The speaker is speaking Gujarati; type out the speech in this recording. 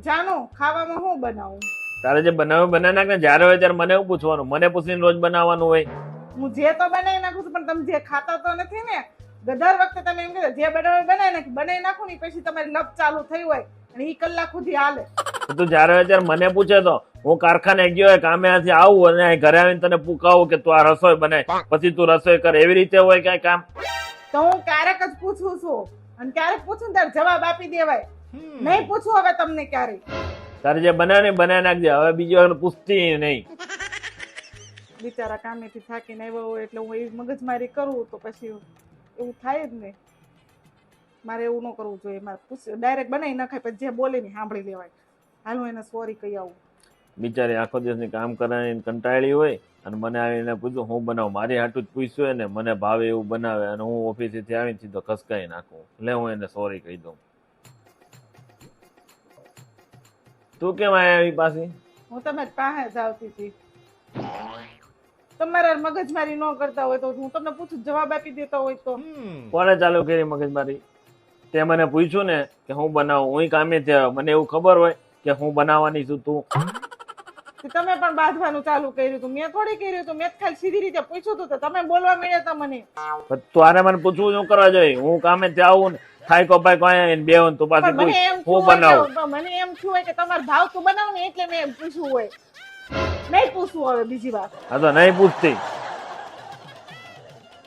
જાનો ખાવામાં હું બનાવું? તારે જે બનાવે બનાવી નાખ ને. જયારે હોય ત્યારે મને એવું પૂછવાનું, મને પૂછીને રોજ બનાવવાનું હોય? હું જે તો બનાવી નાખું છું, પણ તમે જે ખાતા તો નથી ને. દર વખતે તમે એમ કીધું જે બનાવે બનાવી નાખું ને પછી તમારી લપ ચાલુ થઈ હોય અને ઈ કલાક સુધી હાલે. તો તું જયારે હોય ત્યારે મને પૂછે તો હું કારખાને ગયો હોય, કામેથી આવું અને ઘરે આવીને તને પૂકાવું કે તું આ રસોઈ બનાય, પછી તું રસોઈ કર. એવી રીતે હોય કઈ કામ? તો હું ક્યારેક જ પૂછું છું અને ક્યારેક પૂછું ને ત્યારે જવાબ આપી દેવાય. નહીં પૂછું હવે તમને ક્યારેય. તારે જે બનાવે ને બનાવી નાખજે, હવે બીજી વાર પૂછતી નહીં. બિચારા કામેથી થાકીને આવ્યા હોય એટલે હું એવી મગજમારી કરું તો પછી એવું થાય જ ને. મારે એવું ન કરવું જોઈએ. મારે ડાયરેક્ટ બનાવી નખાય, પછી જે બોલે ને સાંભળી લેવાય. હાલ હું એને સોરી કહી આવું. બિચારી આખો દિવસની કામ કરવાની કંટાળી હોય અને મને આવીને પૂછ્યું હું બનાવું. મારી હાટું જ પૂછ્યું હોય ને, મને ભાવે એવું બનાવે અને હું ઓફિસેથી આવીને સીધો ખસકાઈ નાખું. લે હું એને સોરી કહી દઉં. તું કેમ આવી પાછી? હું તમે પાસે જ આવતી હતી. તમારા મગજમારી ન કરતા હોય તો હું તમને પૂછું, જવાબ આપી દેતા હોય તો. કોને ચાલુ કરી મગજમારી? તે મને પૂછ્યું ને કે હું બનાવું. હું કામે થયા, મને એવું ખબર હોય કે હું બનાવવાની છું. તું તમે પણ બાંધવાનું ચાલુ કર્યું હતું. મેં થોડી કર્યું હતું. મેં ખાલી સીધી રીતે પૂછ્યું હતું તો તમે બોલવા મળ્યા હતા મને. તારે મને પૂછવું શું કરવા જોઈએ? હું કામે ત્યાં આવું ને ખાઈ કોપાઈ કોઈ બેહું તું પાછી પણ મને એમ હું બનાવું. મને એમ થયું હોય કે તમારે ભાવ તું બનાવ ને એટલે મેં પૂછવું હોય. નહીં પૂછવું હવે બીજી વાર. હા તો નહીં પૂછતી.